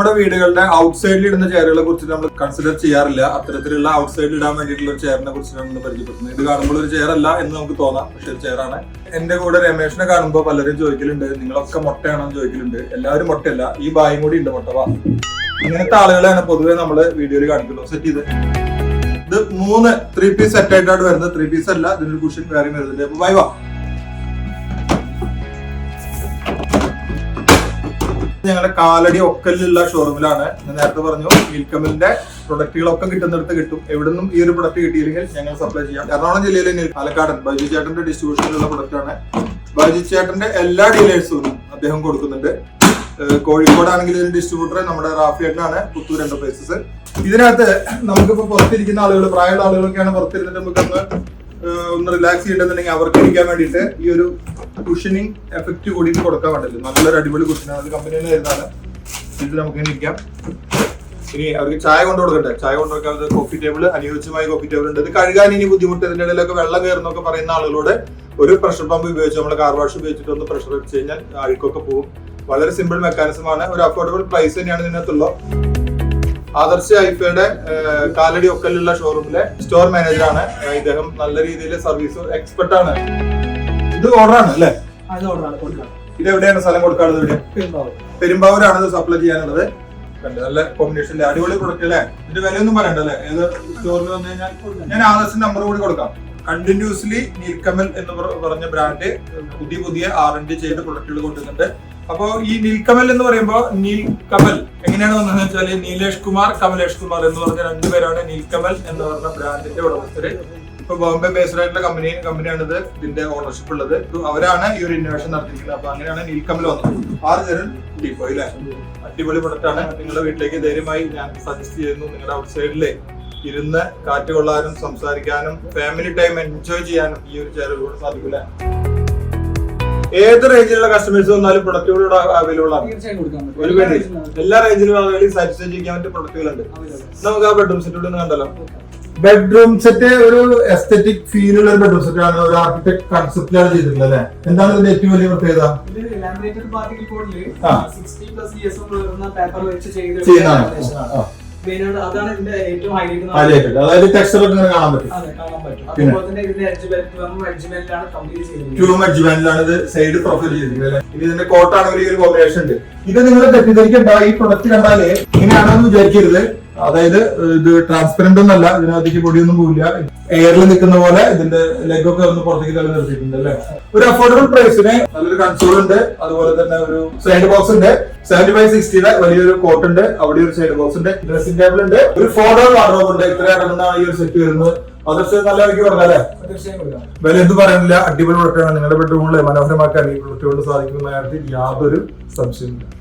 നമ്മുടെ വീടുകളുടെ ഔട്ട് സൈഡിൽ ഇടുന്ന ചെയറുകളെ കുറിച്ച് നമ്മൾ കൺസിഡർ ചെയ്യാറില്ല. അത്തരത്തിലുള്ള ഔട്ട് സൈഡിൽ ഇടാൻ വേണ്ടിയിട്ടുള്ള ഒരു ചെയറിനെ കുറിച്ചാണ് നമ്മൾ പരിചയപ്പെടുന്നത്. ഇത് കാണുമ്പോൾ ഒരു ചെയർ അല്ല എന്ന് നമുക്ക് തോന്നാം, പക്ഷെ ഒരു ചെയറാണ്. എന്റെ കൂടെ രമേഷിനെ കാണുമ്പോൾ പലരും ചോദിക്കലുണ്ട്, നിങ്ങളൊക്കെ മുട്ടയാണെന്ന് ചോദിക്കലുണ്ട്. എല്ലാവരും മുട്ടയല്ല, ഈ ബായും കൂടി ഉണ്ട് മുട്ട. ഇങ്ങനത്തെ ആളുകളെയാണ് പൊതുവെ നമ്മള് വീഡിയോയിൽ കാണിക്കുള്ളൂ. സെറ്റ് ചെയ്ത് ഇത് 3 3 പീസ് സെറ്റ് ആയിട്ടാണ് വരുന്നത്. 3 പീസ് അല്ല, ഇതിനൊരു കുഷൻ വേറെ വരുന്നുണ്ട്. അപ്പൊ ബൈ വാ. ഞങ്ങളുടെ കാലടി ഒക്കലിലുള്ള ഷോറൂമിലാണ്. ഞാൻ നേരത്തെ പറഞ്ഞു നീൽക്കമലിന്റെ പ്രൊഡക്റ്റുകളൊക്കെ കിട്ടുന്നിടത്ത് കിട്ടും. എവിടെ നിന്നും ഈ ഒരു പ്രൊഡക്റ്റ് കിട്ടിയില്ലെങ്കിൽ ഞങ്ങൾ സപ്ലൈ ചെയ്യാം. എറണാകുളം ജില്ലയിലെ പാലക്കാടൻ ബൈജു ചേട്ടന്റെ ഡിസ്ട്രിബ്യൂഷനിലുള്ള പ്രൊഡക്റ്റ് ആണ്. ബൈജു ചേട്ടന്റെ എല്ലാ ഡീലേഴ്സും അദ്ദേഹം കൊടുക്കുന്നുണ്ട്. കോഴിക്കോടാണെങ്കിൽ ഇതിന്റെ ഡിസ്ട്രിബ്യൂട്ടർ നമ്മുടെ റാഫിയേട്ടനാണ്, പുത്തൂർ എന്റർപ്രൈസസ്. ഇതിനകത്ത് നമുക്കിപ്പോ പുറത്തിരിക്കുന്ന ആളുകൾ, പ്രായമുള്ള ആളുകളൊക്കെയാണ് പുറത്തിരുന്നിട്ട് നമുക്കൊന്ന് ഒന്ന് റിലാക്സ് ചെയ്യണമെന്നുണ്ടെങ്കിൽ അവർക്ക് ഇരിക്കാൻ വേണ്ടിയിട്ട് ഈ ഒരു കുഷനിങ് എഫക്റ്റ് കൂടി കൊടുക്കാൻ വേണ്ടില്ല. നല്ലൊരു അടിപൊളി കുഷനാണ്, അത് കമ്പനി തന്നെ വരുന്നതാണ്. ഇത് നമുക്ക് ഇങ്ങനെ ഇരിക്കാം. ഇനി അവർക്ക് ചായ കൊണ്ടു കൊടുക്കട്ടെ, ചായ കൊണ്ടുവെക്കാൻ കോഫി ടേബിൾ, അനുയോജ്യമായ കോഫി ടേബിൾ ഉണ്ട്. ഇത് കഴുകാൻ ഇനി ബുദ്ധിമുട്ട്, ഇതിന്റെ ഇടയിലൊക്കെ വെള്ളം കയറുന്നൊക്കെ പറയുന്ന ആളുകളോട് ഒരു പ്രഷർ പമ്പ് ഉപയോഗിച്ച് നമ്മൾ കാർ വാഷ് ഉപയോഗിച്ചിട്ട് ഒന്ന് പ്രഷർ അടിച്ചു കഴിഞ്ഞാൽ അഴുക്കൊക്കെ പോകും. വളരെ സിമ്പിൾ മെക്കാനിസമാണ്, ഒരു അഫോർഡബിൾ പ്രൈസ് തന്നെയാണ് ഇതിനകത്തുള്ളത്. ആദർശ് ഐഫയുടെ കാലടി ഒക്കലുള്ള ഷോറൂമിലെ സ്റ്റോർ മാനേജറാണ് ഇദ്ദേഹം. നല്ല രീതിയിൽ സർവീസ് എക്സ്പെർട്ട് ആണ്. ഇത് ഓർഡറാണ് അല്ലേ? ഇത് എവിടെയാണ് സ്ഥലം കൊടുക്കാനുള്ളത്? പെരുമ്പാവൂരാണ് ഇത് സപ്ലൈ ചെയ്യാനുള്ളത്. നല്ല കോമ്പിനേഷനിലെ അടിപൊളി പ്രൊഡക്റ്റ് അല്ലേ? ഇതിന്റെ വിലയൊന്നും പറയണ്ട അല്ലേ? ഏത് സ്റ്റോറിൽ വന്നു കഴിഞ്ഞാൽ ഞാൻ ആദർശിന്റെ നമ്പർ കൂടി കൊടുക്കാം. കണ്ടിന്യൂസ്ലി നീൽക്കമൽ എന്ന് പറഞ്ഞ ബ്രാൻഡ് പുതിയ R&D ചെയ്ത് പ്രൊഡക്റ്റുകൾ കൊണ്ടുവരുന്നുണ്ട്. അപ്പോ ഈ നീൽക്കമൽ എന്ന് പറയുമ്പോൾ നീൽക്കമൽ എങ്ങനെയാണ് വന്നതെന്ന് വെച്ചാൽ നീലേഷ് കുമാർ, കമലേഷ് കുമാർ എന്ന് പറഞ്ഞ 2 പേരാണ് നീൽക്കമൽ എന്ന് പറഞ്ഞ ബ്രാൻഡിന്റെ ഉടമസ്ഥര്. ഇപ്പൊ ബോംബെ ബേസ്ഡ് ആയിട്ടുള്ള കമ്പനിയാണിത്. ഇതിന്റെ ഓണർഷിപ്പ് ഉള്ളത് അവരാണ്. ഈ ഒരു ഇന്നോവേഷൻ നടത്തിയിരിക്കുന്നത്. അപ്പൊ അങ്ങനെയാണ് നീൽക്കമൽ വന്നത്. 6 തരം ഡീപ്പോ അല്ലേ? അടിപൊളി പ്രൊഡക്റ്റ് ആണ്. നിങ്ങളുടെ വീട്ടിലേക്ക് ധൈര്യമായി ഞാൻ സജസ്റ്റ് ചെയ്യുന്നു. നിങ്ങളുടെ ഔട്ട് സൈഡിലെ ഇരുന്ന് കാറ്റ് കൊള്ളാനും സംസാരിക്കാനും ഫാമിലി ടൈം എൻജോയ് ചെയ്യാനും ഈ ഒരു ചെയറിലൂടെ സാധിക്കില്ല. ഏത് റേഞ്ചിലുള്ള കസ്റ്റമേഴ്സ് വന്നാലും പ്രൊഡക്റ്റുകൾ അവൈലബിൾ ആണ്. എല്ലാ റേഞ്ചിലും ആളുകളെയും സാറ്റിസ്ഫൈ ചെയ്യാൻ പറ്റിയ പ്രൊഡക്റ്റുകളുണ്ട്. നമുക്ക് ആ ബെഡ്റൂം സെറ്റ് ഒന്ന് കണ്ടല്ലോ. ബെഡ്റൂം സെറ്റ് ഒരു എസ്തെറ്റിക് ഫീൽ ഉള്ള ഒരു ബെഡ്റൂം സെറ്റ് ആണ്. ഒരു ആർക്കിടെക്ട് കൺസെപ്റ്റിലാണ് ചെയ്തിട്ടുള്ളത് അല്ലേ? എന്താണ് ഇതിന്റെ ഏറ്റവും വലിയ പ്രത്യേകത? അതായത് ടെക്സ്ചർ ഒക്കെ കാണാൻ പറ്റും. ഇത് സൈഡ് പ്രൊഫൈൽ ചെയ്തിരിക്കുന്നത്. ഇനി ഇതിന്റെ കോട്ടാണെങ്കിൽ ഈ ഒരു കോമ്പിനേഷൻ ഉണ്ട്. ഇത് നിങ്ങൾ തെറ്റിദ്ധരിക്കണ്ട. ഈ പ്രൊഡക്റ്റ് കണ്ടാലേ ഇങ്ങനെയാണെന്ന് വിചാരിക്കരുത്. അതായത് ഇത് ട്രാൻസ്പെറന്റ് ഒന്നല്ല, ഇതിനകത്തേക്ക് പൊടിയൊന്നും പോവില്ല. എയറിൽ നിൽക്കുന്ന പോലെ ഇതിന്റെ ലെഗൊക്കെ ഒന്ന് പുറത്തേക്ക് തള്ളി നിർത്തിയിട്ടുണ്ട് അല്ലെ? ഒരു അഫോർഡബിൾ പ്രൈസിന് നല്ലൊരു കൺസോൾ ഉണ്ട്. അതുപോലെ തന്നെ ഒരു സൈഡ് ബോക്സ് ഉണ്ട്. 75/60 വലിയൊരു കോട്ട് ഉണ്ട്. അവിടെ ഒരു സൈഡ് ബോക്സ് ഉണ്ട്. ഡ്രസ്സിംഗ് ടേബിൾ ഉണ്ട്. ഒരു 4-door വാർഡ്രോബ് ഉണ്ട്. ഇത്ര അടങ്ങുന്നതാണ് ഈ ഒരു സെറ്റ് വരുന്നത്. അതൊക്കെ നല്ല വിലയ്ക്ക് കൊടുക്കാല്ലേ? വില എന്ത് പറയുന്നില്ല. അടിപൊളി പ്രൊഡക്റ്റാണ്. നിങ്ങളുടെ ബെഡ്റൂമിലെ മനോഹരമാക്കാൻ ഈ പ്രൊഡക്റ്റ് കൊണ്ട് സാധിക്കുന്ന കാര്യത്തിൽ യാതൊരു സംശയമില്ല.